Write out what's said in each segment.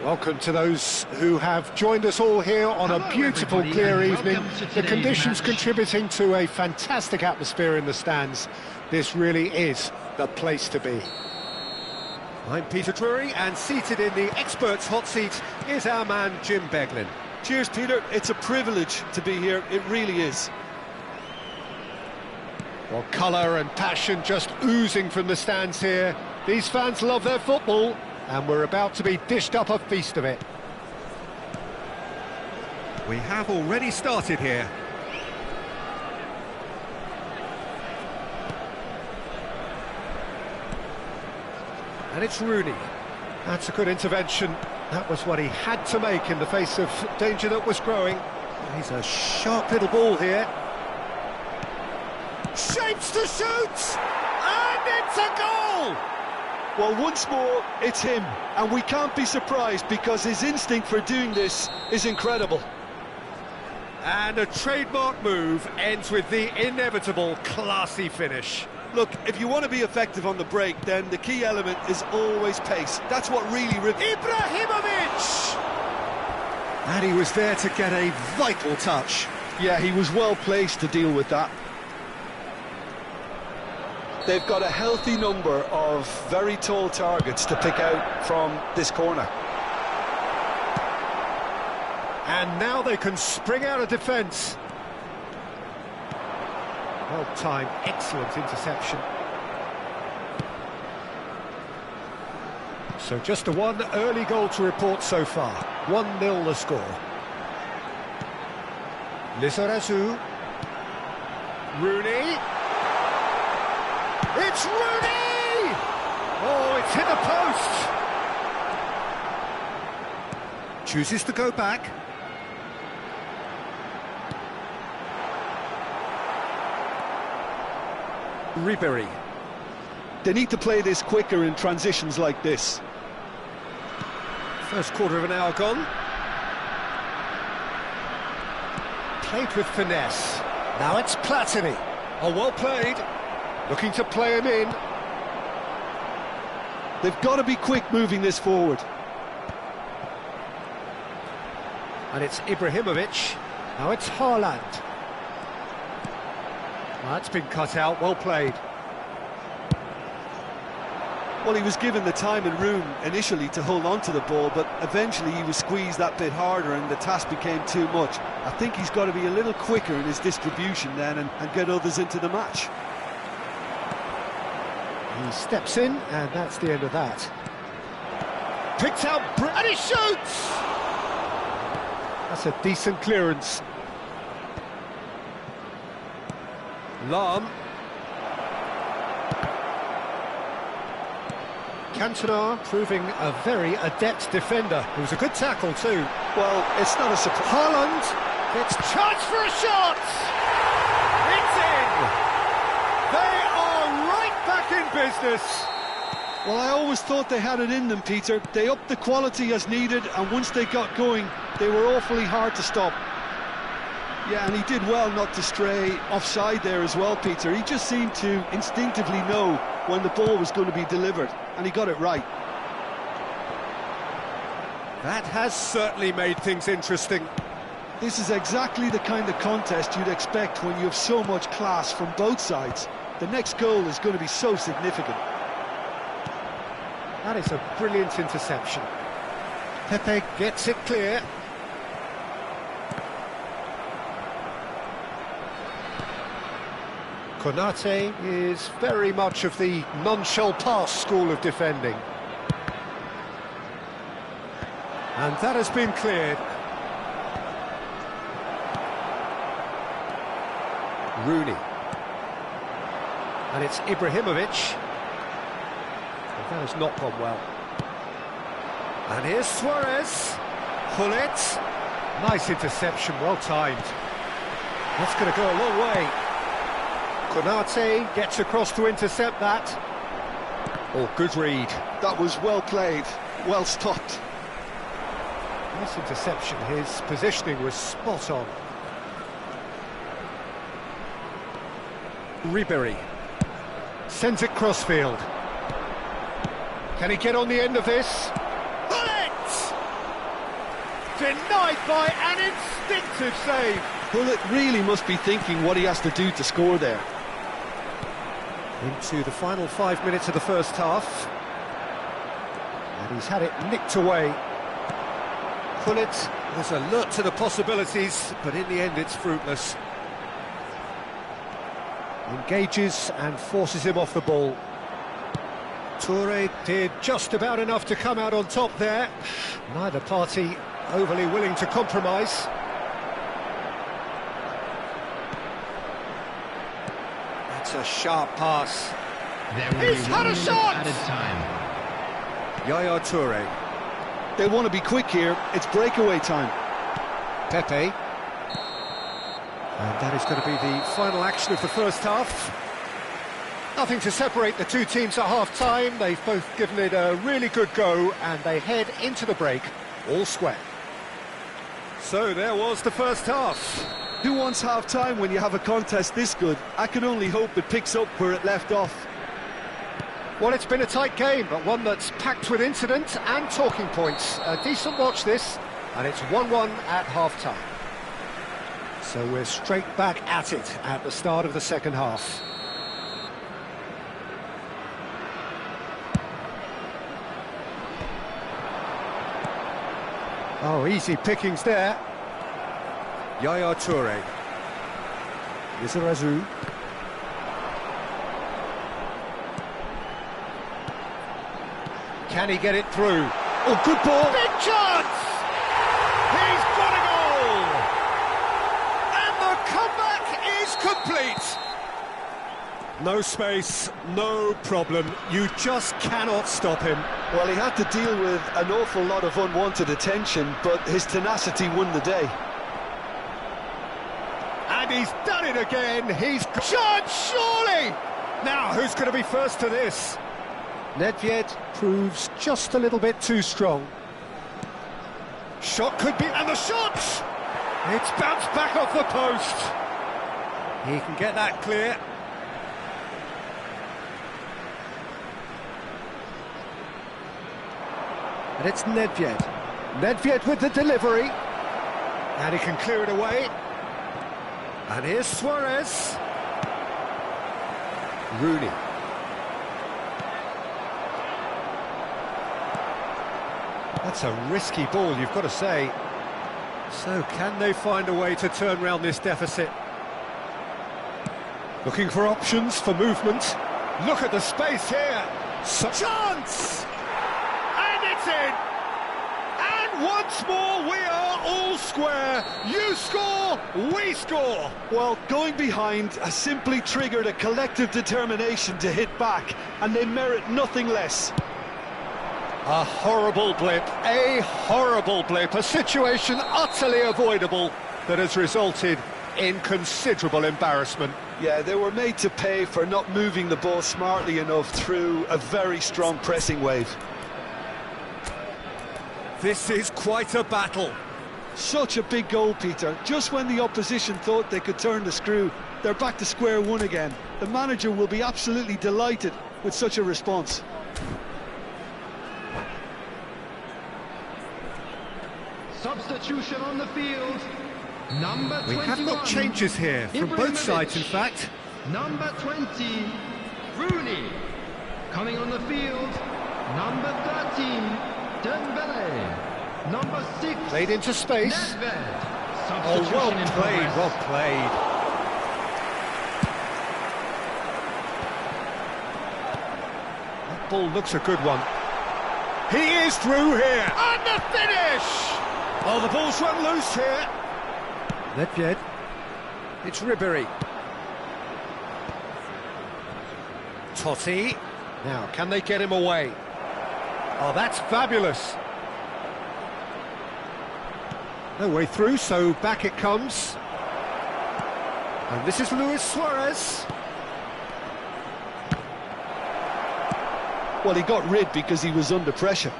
Welcome to those who have joined us all here on a beautiful, clear evening. The conditions contributing to a fantastic atmosphere in the stands. This really is the place to be. I'm Peter Drury, and seated in the experts' hot seat is our man Jim Beglin. Cheers, Peter. It's a privilege to be here. It really is. Well, colour and passion just oozing from the stands here. These fans love their football, and we're about to be dished up a feast of it. We have already started here. And it's Rooney. That's a good intervention. That was what he had to make in the face of danger that was growing. He's a sharp little ball here. Shapes to shoot! And it's a goal! Well, once more, it's him. And we can't be surprised because his instinct for doing this is incredible. And a trademark move ends with the inevitable classy finish. Look, if you want to be effective on the break, then the key element is always pace. That's what really... Ibrahimovic! And he was there to get a vital touch. Yeah, he was well placed to deal with that. They've got a healthy number of very tall targets to pick out from this corner. And now they can spring out of defence. Well timed, excellent interception. So just the one early goal to report so far. 1-0 the score. Lizarazu. Rooney. It's Rooney! Oh, it's hit the post. Chooses to go back. Ribery. They need to play this quicker in transitions like this. First quarter of an hour gone. Played with finesse. Now it's Platini. Oh, well played. Looking to play him in. They've got to be quick moving this forward. And it's Ibrahimovic. Now it's Haaland. That's been cut out, well played. Well, he was given the time and room initially to hold on to the ball, but eventually he was squeezed that bit harder and the task became too much. I think he's got to be a little quicker in his distribution then and get others into the match. He steps in, and that's the end of that. Picked out, and he shoots! That's a decent clearance. Lahm. Cantona proving a very adept defender. It was a good tackle too. Well, it's not a surprise. Haaland gets chance for a shot! It's in! They are right back in business. Well, I always thought they had it in them, Peter. They upped the quality as needed, and once they got going, they were awfully hard to stop. Yeah, and he did well not to stray offside there as well, Peter. He just seemed to instinctively know when the ball was going to be delivered, and he got it right. That has certainly made things interesting. This is exactly the kind of contest you'd expect when you have so much class from both sides. The next goal is going to be so significant. That is a brilliant interception. Pepe gets it clear. Konate is very much of the non-shall-pass school of defending. And that has been cleared. Rooney. And it's Ibrahimovic. And that has not gone well. And here's Suarez. Gullit. Nice interception, well timed. That's going to go a long way. Konate gets across to intercept that. Oh, good read. That was well played, well stopped. Nice interception, his positioning was spot on. Ribery sends it crossfield. Can he get on the end of this? Gullit! Denied by an instinctive save. Gullit really must be thinking what he has to do to score there. Into the final 5 minutes of the first half. And he's had it nicked away. Gullit was alert to the possibilities, but in the end it's fruitless. Engages and forces him off the ball. Toure did just about enough to come out on top there. Neither party overly willing to compromise. That's a sharp pass. He's had a shot! Yaya Toure. They want to be quick here, it's breakaway time. Pepe. And that is going to be the final action of the first half. Nothing to separate the two teams at half-time. They've both given it a really good go, and they head into the break all square. So there was the first half. Who wants half-time when you have a contest this good? I can only hope it picks up where it left off. Well, it's been a tight game, but one that's packed with incident and talking points. A decent watch this. And it's 1-1 at half-time. So we're straight back at it at the start of the second half. Oh, easy pickings there. Yaya Toure. Lizarazu. Can he get it through? Oh, good ball. Big chance! He's got a goal! And the comeback is complete! No space, no problem. You just cannot stop him. Well, he had to deal with an awful lot of unwanted attention, but his tenacity won the day. And he's done it again. He's shot, surely! Now, who's going to be first to this? Nedved proves just a little bit too strong. Shot could be, and the shot! It's bounced back off the post. He can get that clear. And it's Nedved. Nedved with the delivery. And he can clear it away. And here's Suarez. Rooney. That's a risky ball, you've got to say. So can they find a way to turn around this deficit? Looking for options for movement. Look at the space here. Chance! And it's in! And once more we are all square. You score, we score. Well, going behind has simply triggered a collective determination to hit back, and they merit nothing less. A horrible blip, a situation utterly avoidable that has resulted in considerable embarrassment. Yeah, they were made to pay for not moving the ball smartly enough through a very strong pressing wave. This is quite a battle. Such a big goal, Peter. Just when the opposition thought they could turn the screw, they're back to square one again. The manager will be absolutely delighted with such a response. Substitution on the field. Number 21. We have got changes here from both sides, in fact. Number 20, Rooney. Coming on the field, number 13, Dembele. Number 6, played into space. Nedved. Oh, well played, well played. That ball looks a good one. He is through here. And the finish! Oh, the ball's run loose here. Nedved. It's Ribéry. Totti. Now, can they get him away? Oh, that's fabulous. No way through, so back it comes. And this is Luis Suarez. Well, he got rid because he was under pressure.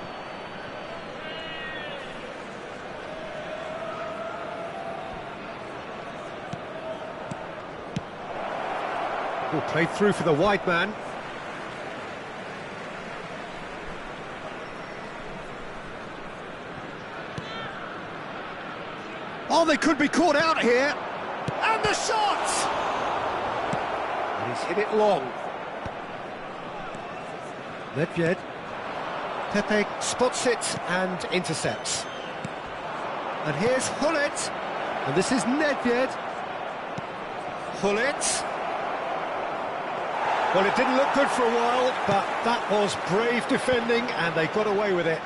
Oh, played through for the wide man. Oh, they could be caught out here. And the shot! And he's hit it long. Nedved. Pepe spots it and intercepts. And here's Gullit. And this is Nedved. Gullit. Well, it didn't look good for a while, but that was brave defending, and they got away with it.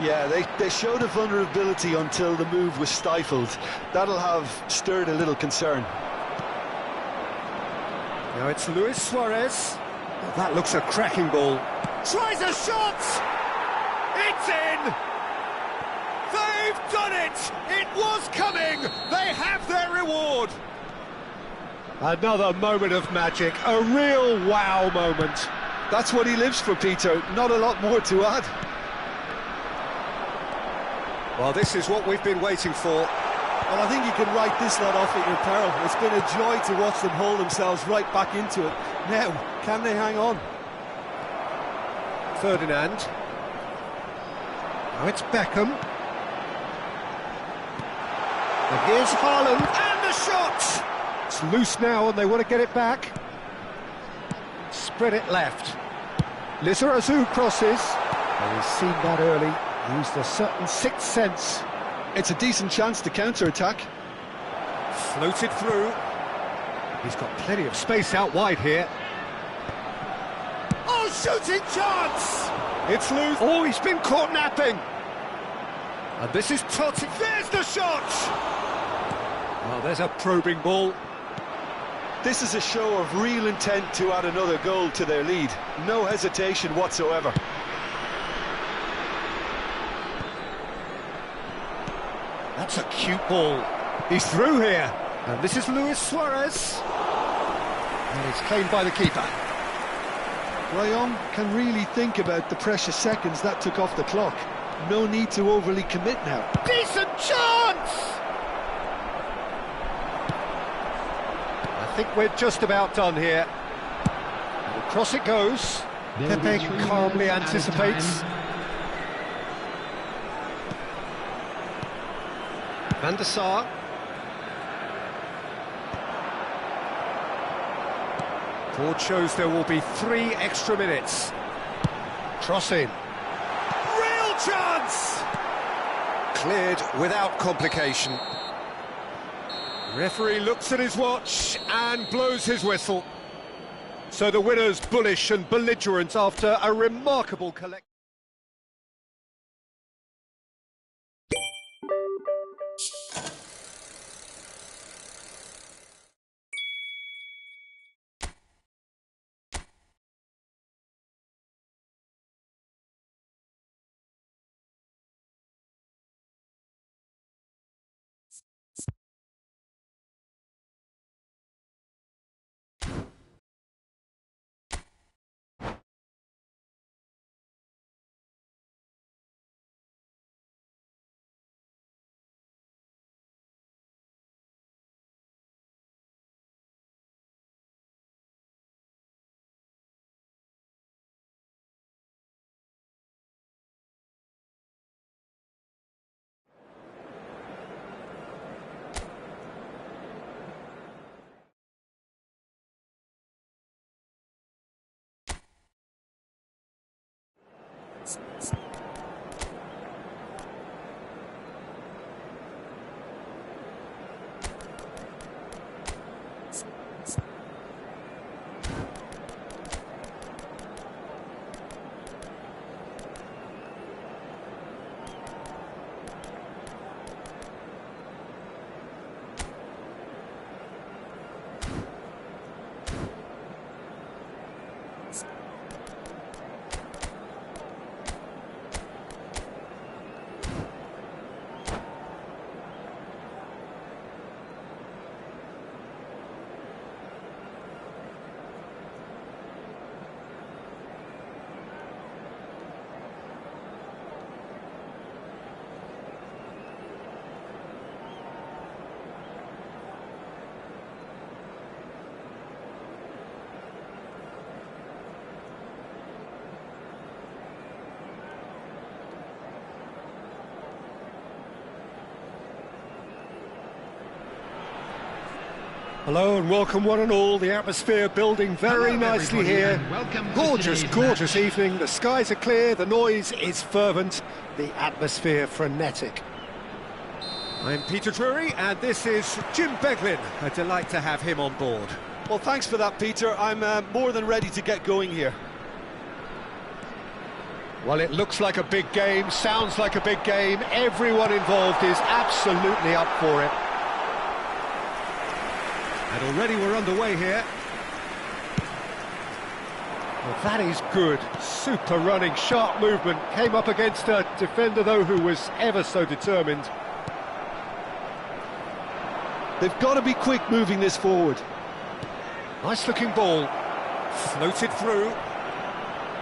Yeah, they showed a vulnerability until the move was stifled. That'll have stirred a little concern. Now it's Luis Suarez. Oh, that looks a cracking ball. Tries a shot! It's in! They've done it! It was coming! They have their reward! Another moment of magic, a real wow moment. That's what he lives for, Peter. Not a lot more to add. Well, this is what we've been waiting for. Well, I think you can write this lot off at your peril. It's been a joy to watch them hold themselves right back into it. Now, can they hang on? Ferdinand. Now it's Beckham. And here's Haaland, and the shot! It's loose now, and they want to get it back. Spread it left. Lizarazu crosses. And he's seen that early, used a certain sixth sense. It's a decent chance to counter-attack. Floated through. He's got plenty of space out wide here. Oh, shooting chance! It's loose. Oh, he's been caught napping. And this is Totti. There's the shot! Oh, there's a probing ball. This is a show of real intent to add another goal to their lead. No hesitation whatsoever. That's a cute ball. He's through here. And this is Luis Suarez. And it's claimed by the keeper. Lyon can really think about the precious seconds that took off the clock. No need to overly commit now. Decent chance! I think we're just about done here. And across it goes. Pepe calmly anticipates. Van der Sar. Board shows there will be 3 extra minutes. Crossing. Real chance! Cleared without complication. Referee looks at his watch and blows his whistle. So the winner's bullish and belligerent after a remarkable collection. Hello and welcome one and all. The atmosphere building very nicely here. Gorgeous, gorgeous evening. The skies are clear, the noise is fervent, the atmosphere frenetic. I'm Peter Drury and this is Jim Beglin. A delight to have him on board. Well, thanks for that, Peter. I'm more than ready to get going here. Well, it looks like a big game, sounds like a big game. Everyone involved is absolutely up for it. And already we're underway here. Well, that is good. Super running, sharp movement. Came up against a defender, though, who was ever so determined. They've got to be quick moving this forward. Nice-looking ball. Floated through.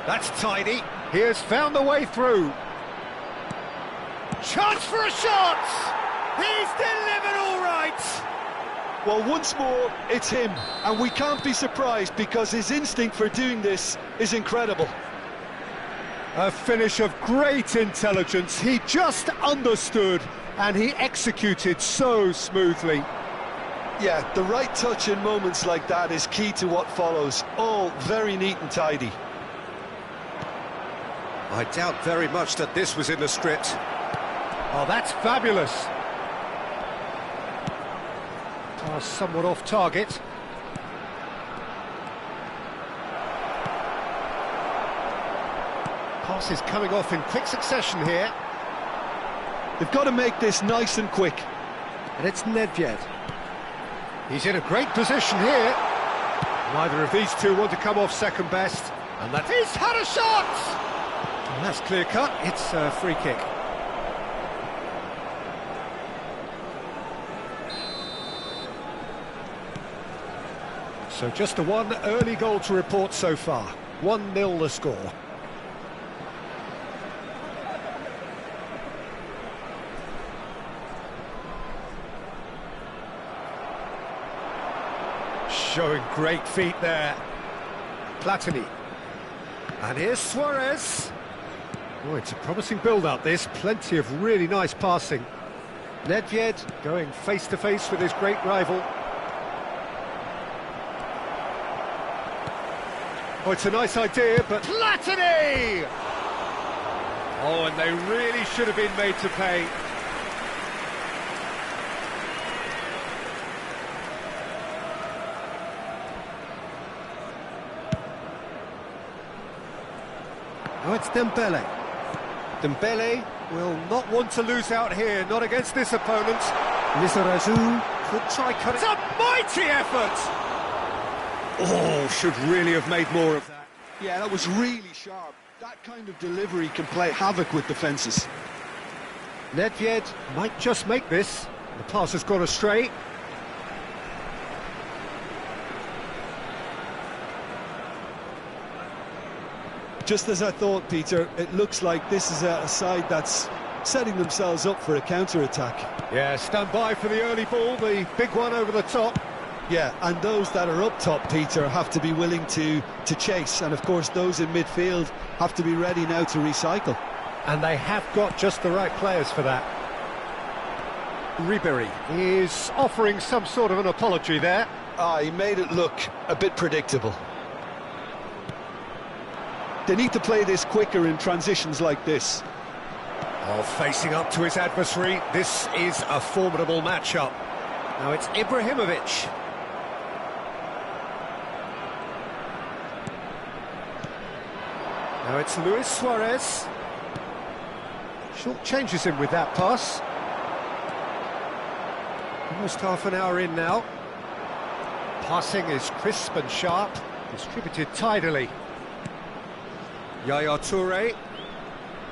That's tidy. He has found the way through. Chance for a shot! He's delivered all right! Well, once more, it's him, and we can't be surprised because his instinct for doing this is incredible. A finish of great intelligence. He just understood and he executed so smoothly. Yeah, the right touch in moments like that is key to what follows. All very neat and tidy. I doubt very much that this was in the script. Oh, that's fabulous. Pass somewhat off target. Passes coming off in quick succession here. They've got to make this nice and quick. And it's Nedved. He's in a great position here. Neither of these two want to come off second best. And that he's had a shot! And that's clear cut. It's a free kick. So just the one early goal to report so far. 1-0 the score. Showing great feet there. Platini. And here's Suarez. Oh, it's a promising build-up, this. Plenty of really nice passing. Nedved going face-to-face with his great rival. Oh, it's a nice idea, but Platini! Oh, and they really should have been made to pay. Oh, it's Dembele. Dembele will not want to lose out here, not against this opponent. Lizarazu could try cutting. It's a mighty effort! Oh, should really have made more of that. Yeah, that was really sharp. That kind of delivery can play havoc with defences. Nedved might just make this. The pass has gone astray. Just as I thought, Peter, it looks like this is a side that's setting themselves up for a counter-attack. Yeah, stand by for the early ball, the big one over the top. Yeah, and those that are up top, Peter, have to be willing to chase. And, of course, those in midfield have to be ready now to recycle. And they have got just the right players for that. Ribéry is offering some sort of an apology there. He made it look a bit predictable. They need to play this quicker in transitions like this. Oh, facing up to his adversary, this is a formidable matchup. Now it's Ibrahimovic. Now it's Luis Suarez. Short changes him with that pass. Almost half an hour in now. Passing is crisp and sharp, distributed tidily. Yaya Touré.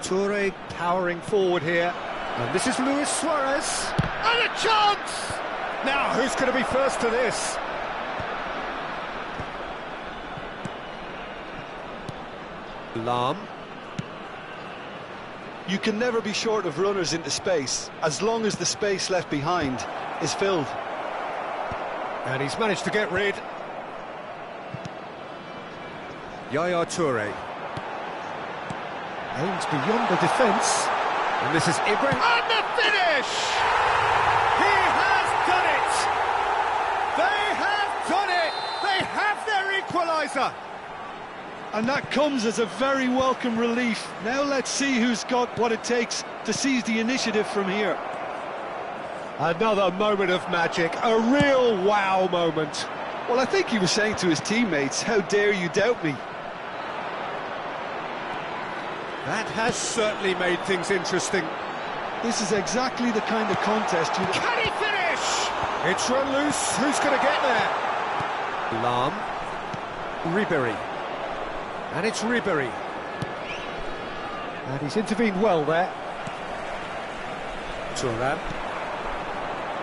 Touré powering forward here. And this is Luis Suarez. And a chance! Now, who's going to be first to this? Lahm. You can never be short of runners into space, as long as the space left behind is filled. And he's managed to get rid. Yaya Touré. Aims beyond the defence. And this is Ibrahim. And the finish! He has done it! They have done it! They have their equaliser! And that comes as a very welcome relief. Now let's see who's got what it takes to seize the initiative from here. Another moment of magic, a real wow moment. Well, I think he was saying to his teammates, how dare you doubt me? That has certainly made things interesting. This is exactly the kind of contest you... Can he finish? It's run loose. Who's going to get there? Lahm. Ribéry. And it's Ribéry. And he's intervened well there. Thuram.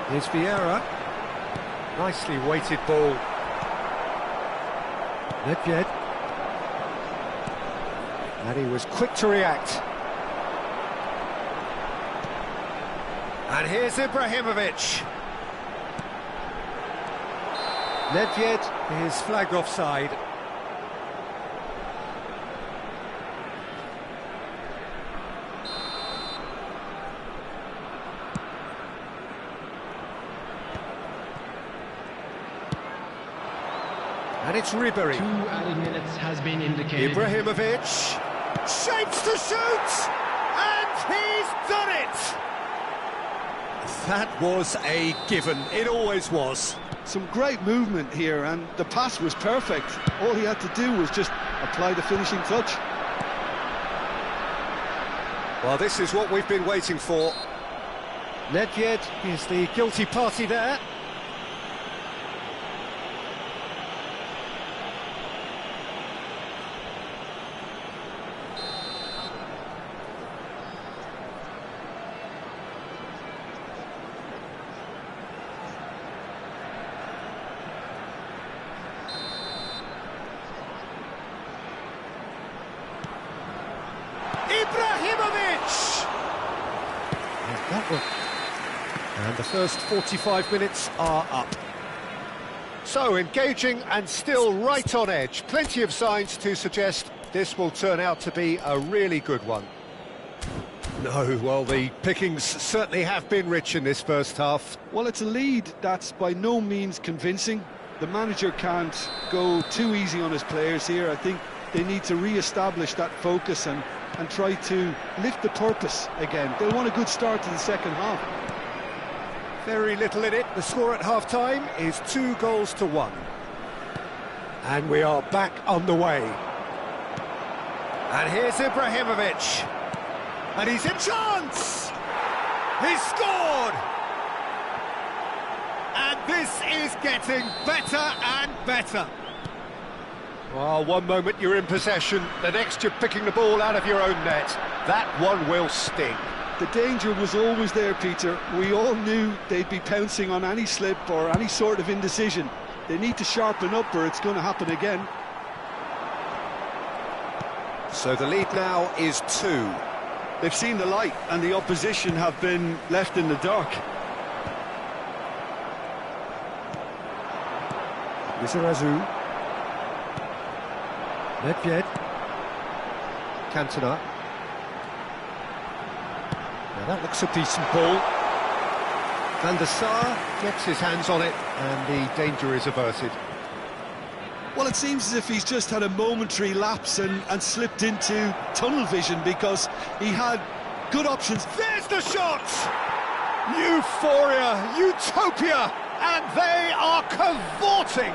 Here's Vieira. Nicely weighted ball. Nedved. And he was quick to react. And here's Ibrahimovic. Nedved is flagged offside. And it's Ribéry. 2 added minutes has been indicated. Ibrahimovic shapes to shoot, and he's done it! That was a given, it always was. Some great movement here, and the pass was perfect. All he had to do was just apply the finishing touch. Well, this is what we've been waiting for. Nedved is the guilty party there. Ibrahimovic! And that one. And the first 45 minutes are up. So engaging and still right on edge. Plenty of signs to suggest this will turn out to be a really good one. No, well, the pickings certainly have been rich in this first half. Well, it's a lead that's by no means convincing. The manager can't go too easy on his players here. I think they need to re-establish that focus and try to lift the purpose again. They'll want a good start to the second half. Very little in it. The score at half-time is 2-1. And we are back on the way. And here's Ibrahimovic. And he's in chance! He's scored! And this is getting better and better. Well, one moment you're in possession, the next you're picking the ball out of your own net. That one will sting. The danger was always there, Peter. We all knew they'd be pouncing on any slip or any sort of indecision. They need to sharpen up or it's going to happen again. So the lead now is 2. They've seen the light and the opposition have been left in the dark. Lizarazu. Nedved. Cantona. Now that looks a decent ball. Van der Sar gets his hands on it and the danger is averted. Well, it seems as if he's just had a momentary lapse and slipped into tunnel vision because he had good options. There's the shot! Euphoria, utopia, and they are cavorting!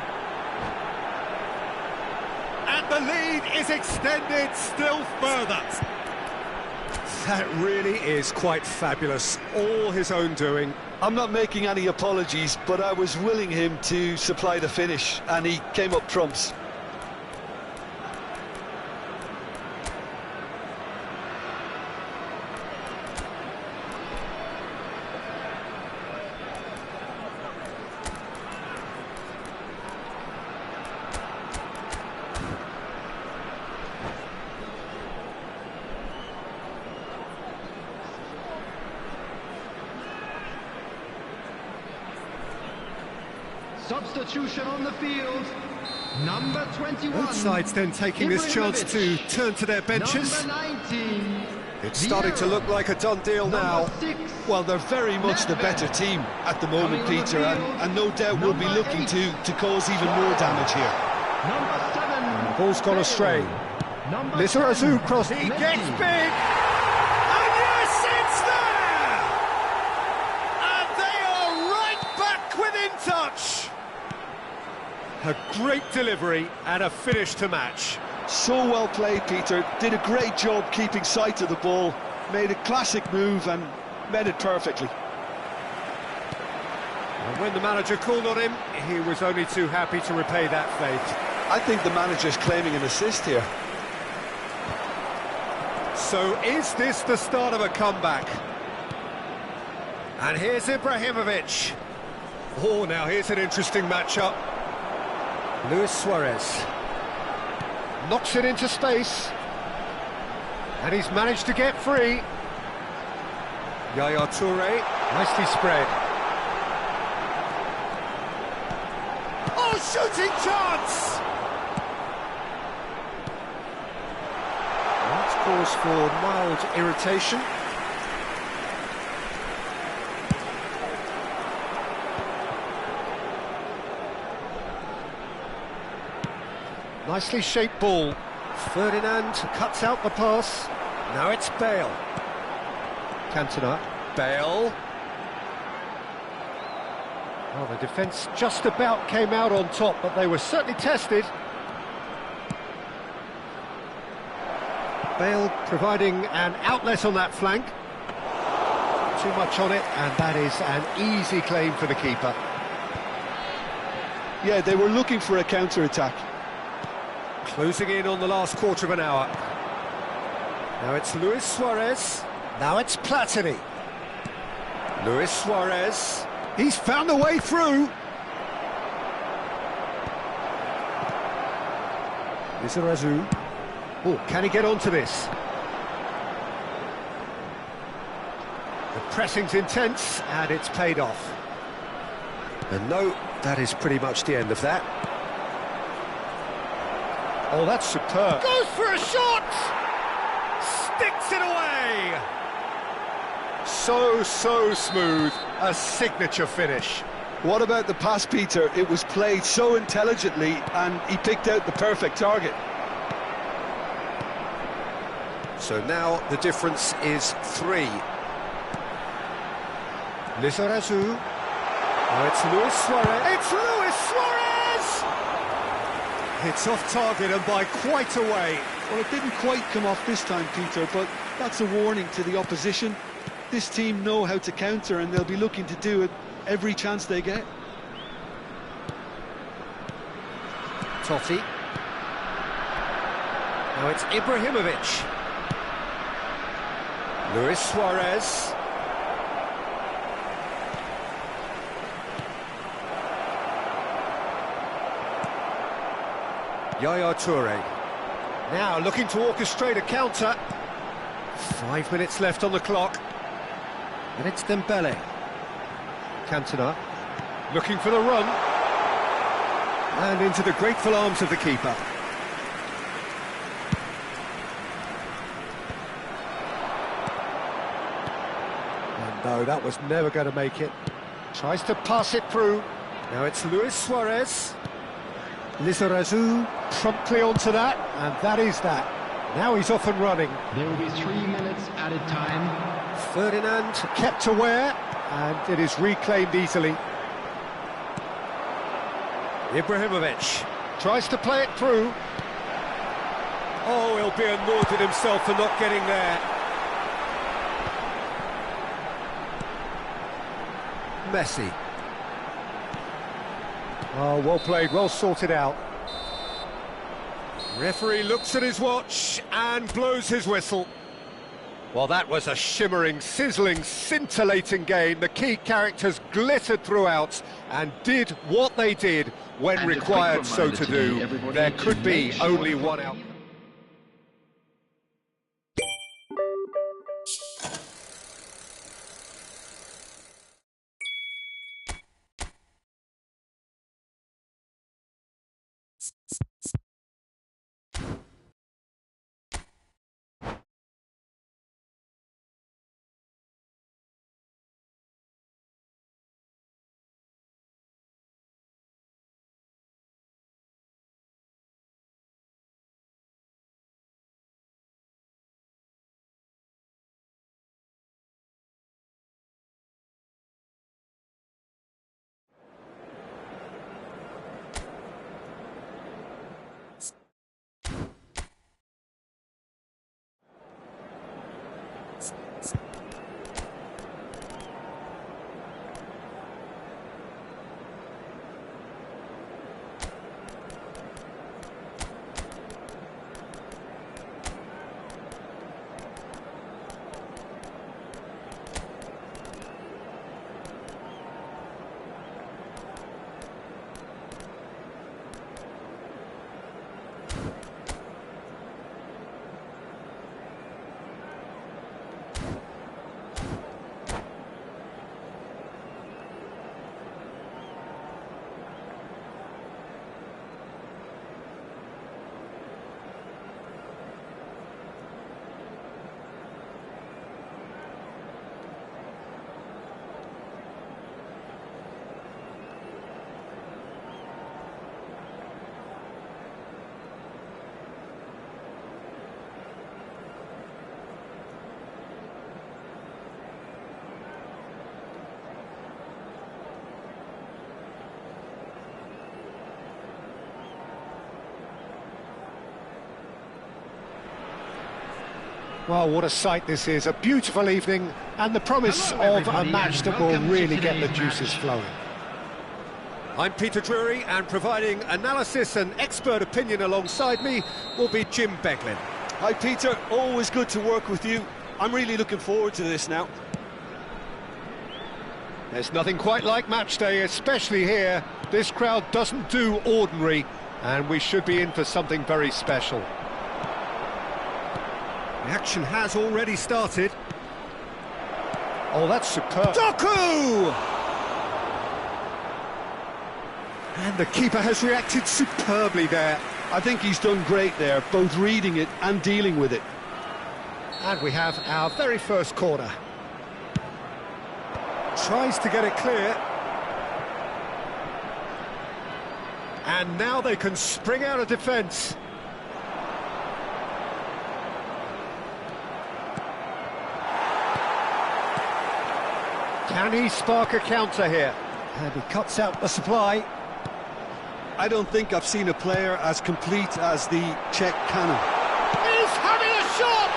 And the lead is extended still further. That really is quite fabulous, all his own doing. I'm not making any apologies, but I was willing him to supply the finish, and he came up trumps. Substitution on the field, number 21. Both sides then taking this chance to turn to their benches. Number 19. It's starting to look like a done deal now. 6. Well, they're very much the better team at the moment, Peter, and no doubt will be looking to cause even more damage here. Number 7. The ball's gone astray. Number Lizarazu 10, cross. He Messi. gets big! And yes, it's there! And they are right back within touch! A great delivery and a finish to match. So well played, Peter. Did a great job keeping sight of the ball, made a classic move and met it perfectly. And when the manager called on him, he was only too happy to repay that faith. I think the manager's claiming an assist here. So is this the start of a comeback? And here's Ibrahimovic. Oh, now here's an interesting matchup. Luis Suarez knocks it into space, and he's managed to get free. Yaya Toure, nicely spread. Oh, shooting chance! That's cause for mild irritation. Nicely shaped ball. Ferdinand cuts out the pass. Now it's Bale. Cantona. Bale. Well, the defence just about came out on top, but they were certainly tested. Bale providing an outlet on that flank. Too much on it, and that is an easy claim for the keeper. Yeah, they were looking for a counter-attack. Closing in on the last quarter of an hour. Now it's Luis Suarez. Now it's Platini. Luis Suarez. He's found a way through. Lizarazu. Oh, can he get onto this? The pressing's intense, and it's paid off. And no, that is pretty much the end of that. Oh, that's superb. Goes for a shot! Sticks it away! So smooth. A signature finish. What about the pass, Peter? It was played so intelligently, and he picked out the perfect target. So now the difference is 3. Lizarazu. Now it's Luis Suarez. It's Luis Suarez! It's off target and by quite a way. Well, it didn't quite come off this time, Peter, but that's a warning to the opposition. This team know how to counter, and they'll be looking to do it every chance they get. Totti. Now it's Ibrahimovic. Luis Suarez. Yaya Toure. Now looking to orchestrate a counter. 5 minutes left on the clock. And it's Dembele. Cantona. Looking for the run. And into the grateful arms of the keeper. And no, that was never going to make it. Tries to pass it through. Now it's Luis Suarez. Lizarazu promptly onto that, and that is that. Now he's off and running. There will be 3 minutes added time. Ferdinand kept aware, and it is reclaimed easily. Ibrahimovic tries to play it through. Oh, he'll be annoyed at himself for not getting there. Messi. Oh, well played, well sorted out. Referee looks at his watch and blows his whistle. Well, that was a shimmering, sizzling, scintillating game. The key characters glittered throughout and did what they did when And required so to do. There could be only one outcome. Well, what a sight this is, a beautiful evening, and the promise of a match that will really get the juices flowing. I'm Peter Drury, and providing analysis and expert opinion alongside me will be Jim Beglin. Hi Peter, always good to work with you. I'm really looking forward to this now. There's nothing quite like match day, especially here. This crowd doesn't do ordinary, and we should be in for something very special. The action has already started. Oh, that's superb. Doku! And the keeper has reacted superbly there. I think he's done great there, both reading it and dealing with it. And we have our very first corner. Tries to get it clear. And now they can spring out of defence. Can he spark a counter here? And he cuts out the supply. I don't think I've seen a player as complete as the Czech cannon. He's having a shot!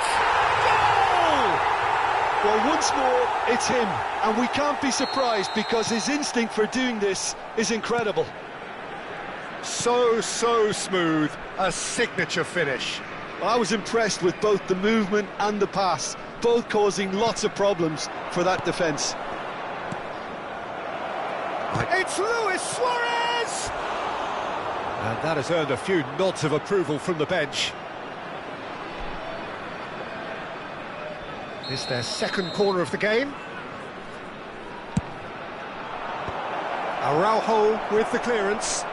Goal! Well, once more, it's him, and we can't be surprised because his instinct for doing this is incredible. So smooth, a signature finish. Well, I was impressed with both the movement and the pass, both causing lots of problems for that defence. It's Luis Suarez! And that has earned a few nods of approval from the bench. It's their second corner of the game. Araujo with the clearance.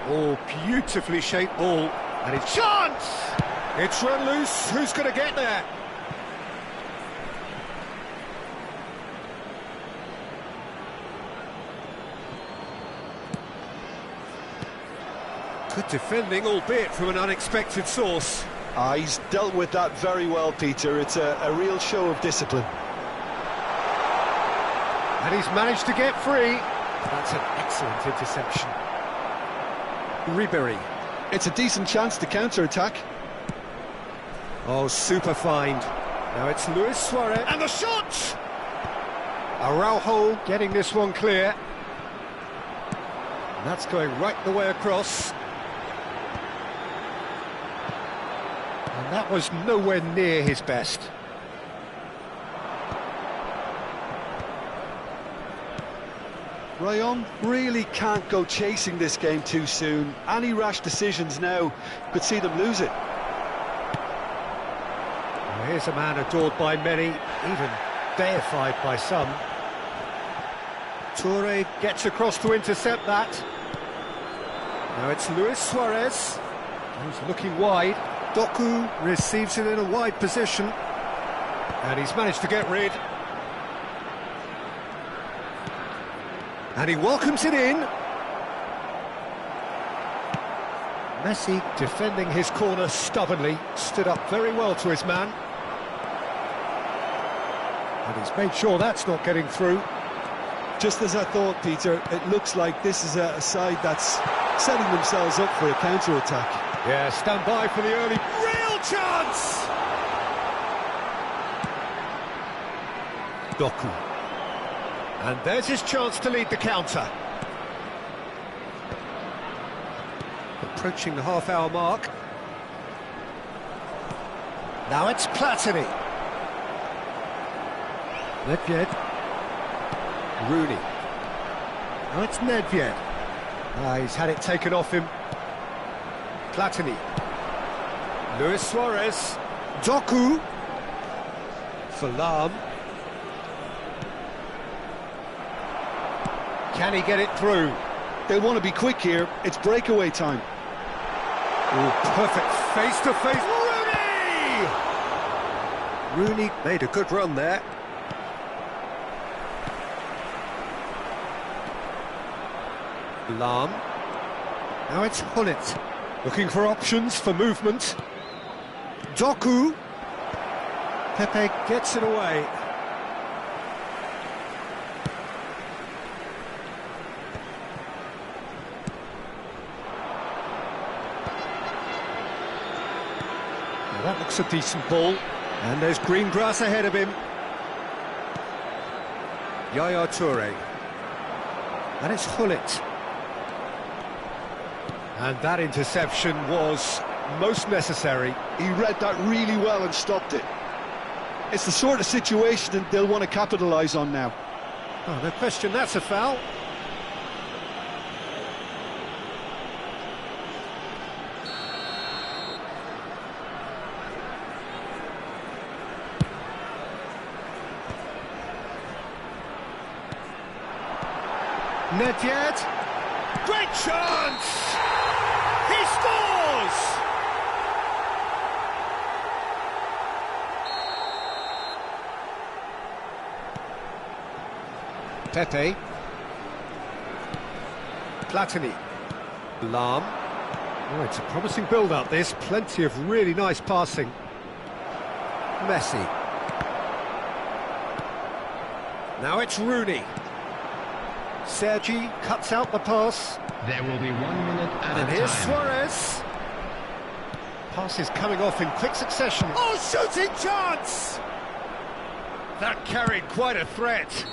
Oh, beautifully shaped ball. And it's chance! It's run loose. Who's going to get there? Good defending, albeit from an unexpected source. He's dealt with that very well, Peter. It's a real show of discipline. And he's managed to get free. That's an excellent interception. Ribéry. It's a decent chance to counter-attack. Oh, super find. Now it's Luis Suarez. And the shot! Araujo getting this one clear. And that's going right the way across. And that was nowhere near his best. Rayon really can't go chasing this game too soon. Any rash decisions now could see them lose it. Well, here's a man adored by many, even deified by some. Toure gets across to intercept that. Now it's Luis Suarez. He's looking wide. Doku receives it in a wide position. And he's managed to get rid. And he welcomes it in. Messi defending his corner stubbornly, stood up very well to his man. And he's made sure that's not getting through. Just as I thought, Peter, it looks like this is a side that's setting themselves up for a counter-attack. Yeah, stand by for the early... Real chance! Doku. And there's his chance to lead the counter. Approaching the half-hour mark. Now it's Platini. Nedved. Rooney. Now it's Nedved. He's had it taken off him. Platini. Luis Suarez. Doku. For Lahm. Can he get it through? They want to be quick here. It's breakaway time. Oh, perfect face-to-face. Rooney! Rooney made a good run there. Lahm. Now it's Hullet. Looking for options for movement. Doku. Pepe gets it away. Now that looks a decent ball. And there's green grass ahead of him. Yaya Toure. And it's Hullet. And that interception was most necessary. He read that really well and stopped it. It's the sort of situation that they'll want to capitalise on now. Oh, no question, that's a foul. Nedved. Great chance! He scores! Pepe. Platini. Lahm. Oh, it's a promising build-up, this. Plenty of really nice passing. Messi. Now it's Rooney. Sergi cuts out the pass. There will be 1 minute at a And time. here's Suarez. Passes coming off in quick succession. Oh, shooting chance! That carried quite a threat.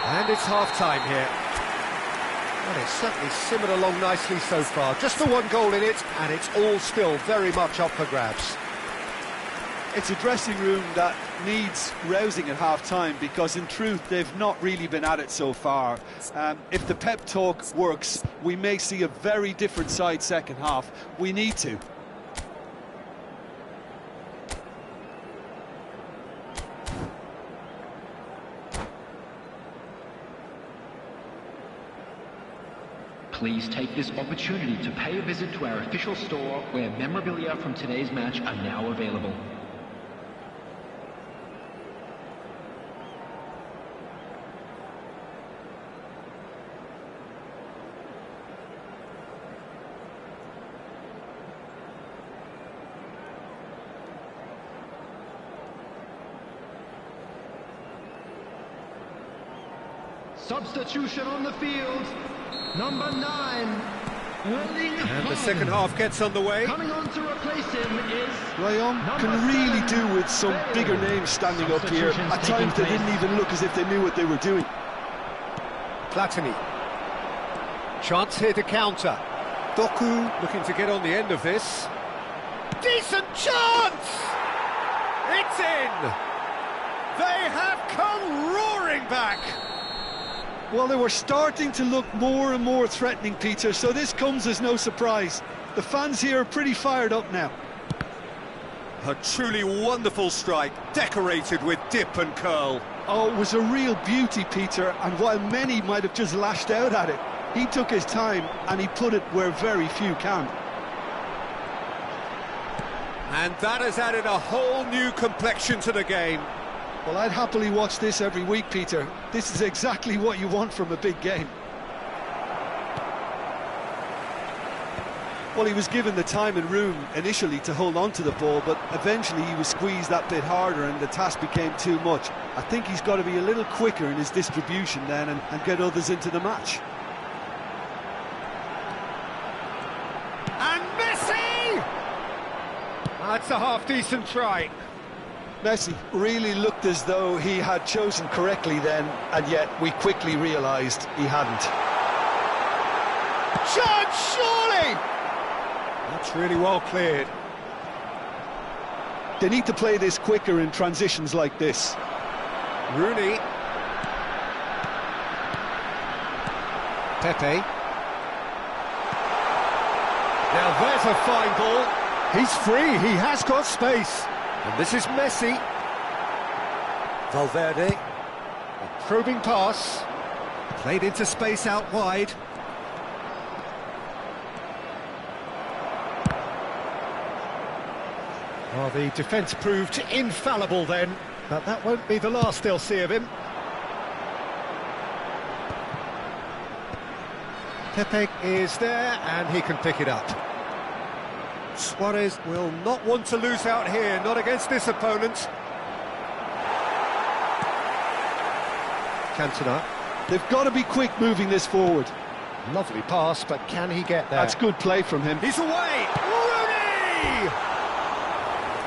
And it's half-time here. And it's certainly simmered along nicely so far. Just the one goal in it, and it's all still very much up for grabs. It's a dressing room that needs rousing at half-time, because in truth they've not really been at it so far. If the pep talk works, we may see a very different side second half. We need to. Please take this opportunity to pay a visit to our official store, where memorabilia from today's match are now available. Substitution on the field, number 9, Erling And the Haaland. second half gets underway. Coming on to replace him is Rayon can really do with some bigger names standing up here. At times they didn't even look as if they knew what they were doing. Platini. Chance here to counter. Doku looking to get on the end of this. Decent chance! It's in! They have come roaring back! Well, they were starting to look more and more threatening, Peter, so this comes as no surprise. The fans here are pretty fired up now. A truly wonderful strike, decorated with dip and curl. Oh, it was a real beauty, Peter, and while many might have just lashed out at it, he took his time and he put it where very few can. And that has added a whole new complexion to the game. Well, I'd happily watch this every week, Peter. This is exactly what you want from a big game. Well, he was given the time and room initially to hold on to the ball, but eventually he was squeezed that bit harder and the task became too much. I think he's got to be a little quicker in his distribution then and get others into the match. And Messi! That's a half-decent try. Messi really looked as though he had chosen correctly then, and yet we quickly realised he hadn't. Chance, surely! That's really well cleared. They need to play this quicker in transitions like this. Rooney. Pepe. Now there's a fine ball. He's free, he has got space. And this is Messi. Valverde. A probing pass. Played into space out wide. Well, the defence proved infallible then, but that won't be the last they'll see of him. Pepe is there, and he can pick it up. Suarez will not want to lose out here, not against this opponent. Cantona. They've got to be quick moving this forward. Lovely pass, but can he get there? That's good play from him. He's away! Rooney!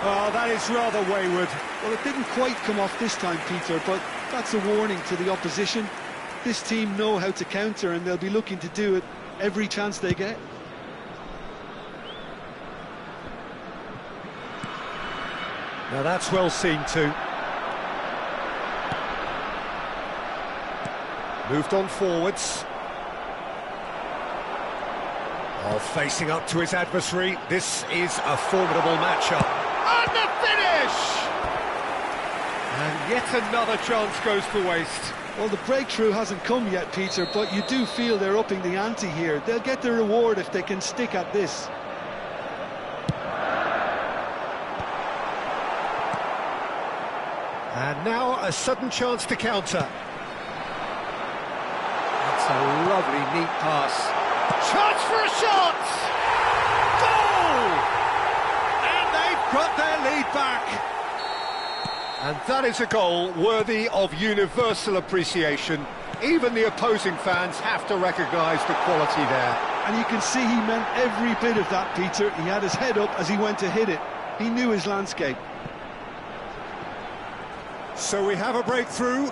Oh, that is rather wayward. Well, it didn't quite come off this time, Peter, but that's a warning to the opposition. This team know how to counter, and they'll be looking to do it every chance they get. Now that's well seen too. Moved on forwards. Oh, facing up to his adversary. This is a formidable matchup. And the finish! And yet another chance goes to waste. Well, the breakthrough hasn't come yet, Peter, but you do feel they're upping the ante here. They'll get the reward if they can stick at this. And now a sudden chance to counter. That's a lovely, neat pass. Chance for a shot! Goal! And they've got their lead back. And that is a goal worthy of universal appreciation. Even the opposing fans have to recognise the quality there. And you can see he meant every bit of that, Peter. He had his head up as he went to hit it. He knew his landscape. So we have a breakthrough.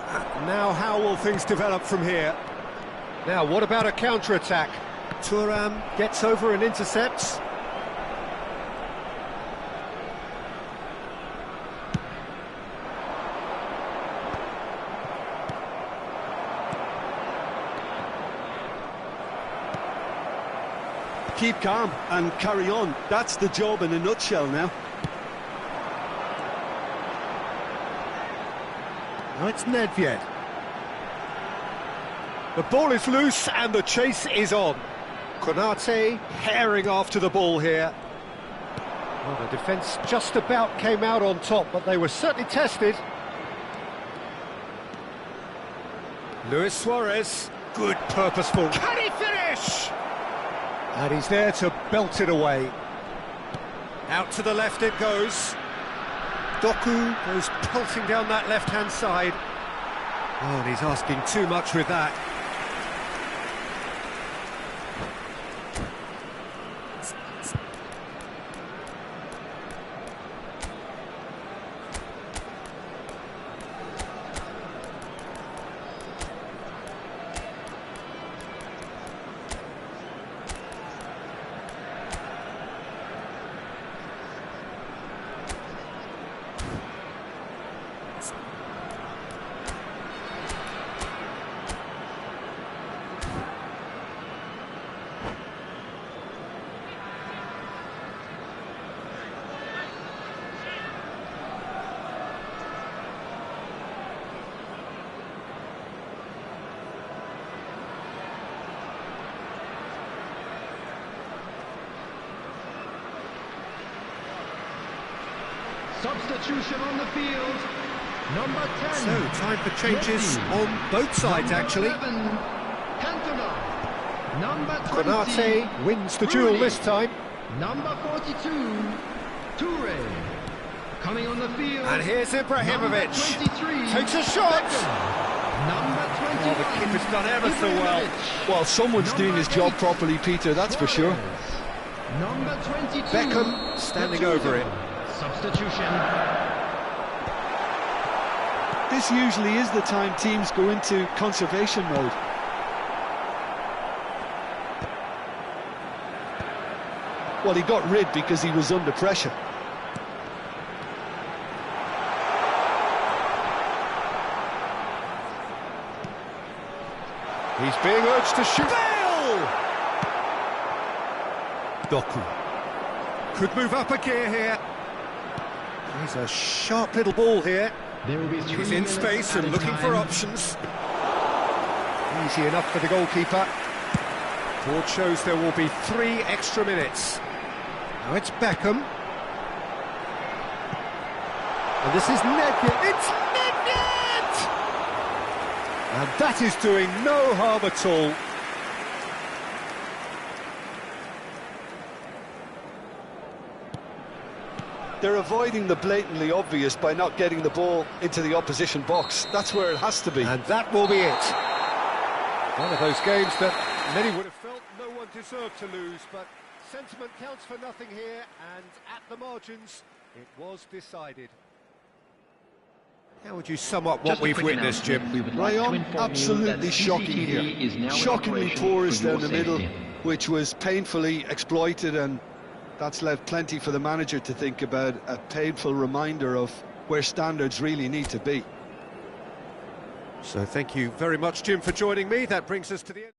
Now how will things develop from here? Now what about a counter-attack? Thuram gets over and intercepts. Keep calm and carry on. That's the job in a nutshell now. Now it's Nedved. The ball is loose and the chase is on. Konate herring after the ball here. Well, the defence just about came out on top, but they were certainly tested. Luis Suarez, good purposeful. Can he finish? And he's there to belt it away. Out to the left it goes. Doku goes pelting down that left-hand side. Oh, and he's asking too much with that. Substitution on the field, number 10. So, time for changes on both sides, actually. Cantona. Number 20. Konate wins the duel this time. Number 42, Toure. Coming on the field. And here's Ibrahimovic. Number 23. Takes a shot. Number 21. Oh, the keeper's done ever so well. Well, someone's doing his job properly, Peter, that's for sure. Number 22. Beckham standing over it. Substitution. This usually is the time teams go into conservation mode. Well, he got rid because he was under pressure. He's being urged to shoot. Bale! Doku could move up a gear here. He's a sharp little ball here. There will be He's in space and looking for options. Easy enough for the goalkeeper. Board shows there will be 3 extra minutes. Now it's Beckham. And this is Nedved. It's Nedved! And that is doing no harm at all. They're avoiding the blatantly obvious by not getting the ball into the opposition box. That's where it has to be. And that will be it. One of those games that many would have felt no one deserved to lose, but sentiment counts for nothing here, and at the margins, It was decided. How would you sum up what Just a we've quick witnessed, Jim? announcement. We would like to Rayon, inform you absolutely that shocking CCTV is here. now in Shockingly operation porous for your down the middle, safety. which was painfully exploited, and that's left plenty for the manager to think about. A painful reminder of where standards really need to be. So thank you very much, Jim, for joining me. That brings us to the end.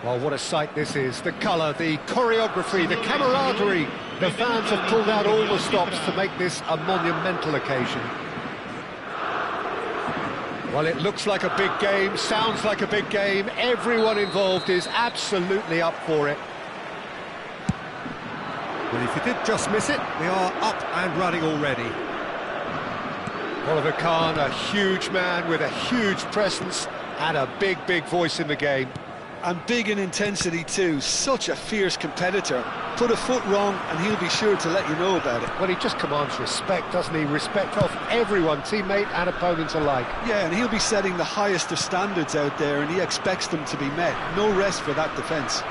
Well, what a sight this is. The colour, the choreography, the camaraderie. The fans have pulled out all the stops to make this a monumental occasion. Well, it looks like a big game, sounds like a big game. Everyone involved is absolutely up for it. Well, if you did just miss it, we are up and running already. Oliver Kahn, a huge man with a huge presence and a big, big voice in the game. And big in intensity too, such a fierce competitor. Put a foot wrong and he'll be sure to let you know about it. Well, he just commands respect, doesn't he? Respect of everyone, teammate and opponents alike. Yeah, and he'll be setting the highest of standards out there, and he expects them to be met. No rest for that defence.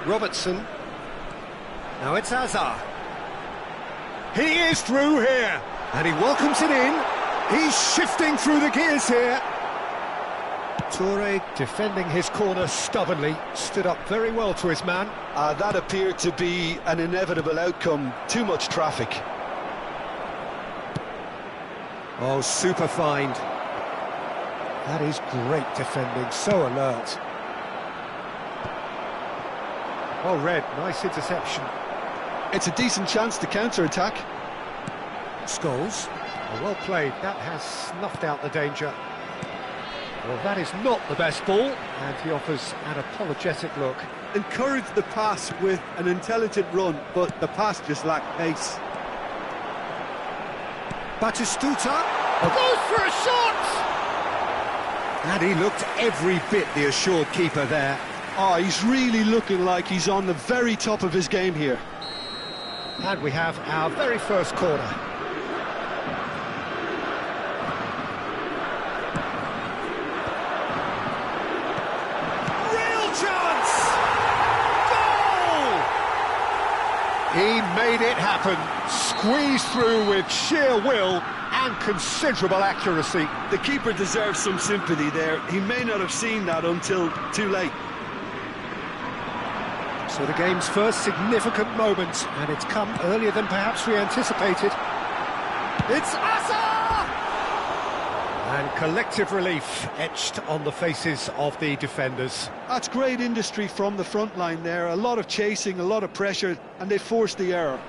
Robertson. Now it's Hazard. He is through here, and he welcomes it in. He's shifting through the gears here. Toure defending his corner stubbornly, stood up very well to his man. That appeared to be an inevitable outcome. Too much traffic. Oh, super find. That is great defending, so alert. Well read, nice interception. It's a decent chance to counter-attack. Scholes. Well played, that has snuffed out the danger. Well, that is not the best ball, and he offers an apologetic look. Encouraged the pass with an intelligent run, but the pass just lacked pace. Batistuta goes for a shot! And he looked every bit the assured keeper there. Oh, he's really looking like he's on the very top of his game here. And we have our very first corner. Real chance! Goal! He made it happen. Squeezed through with sheer will and considerable accuracy. The keeper deserves some sympathy there. He may not have seen that until too late. So the game's first significant moment, and it's come earlier than perhaps we anticipated. It's Asa! And collective relief etched on the faces of the defenders. That's great industry from the front line there. A lot of chasing, a lot of pressure, and they forced the error.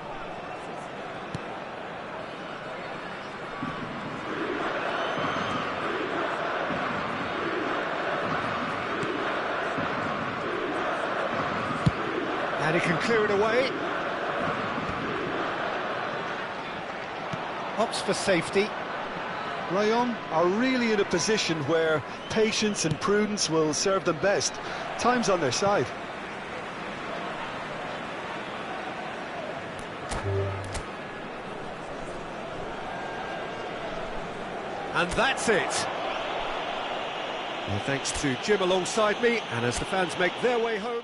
And he can clear it away. Opts for safety. Lyon are really in a position where patience and prudence will serve them best. Time's on their side. And that's it. Well, thanks to Jim alongside me, and as the fans make their way home...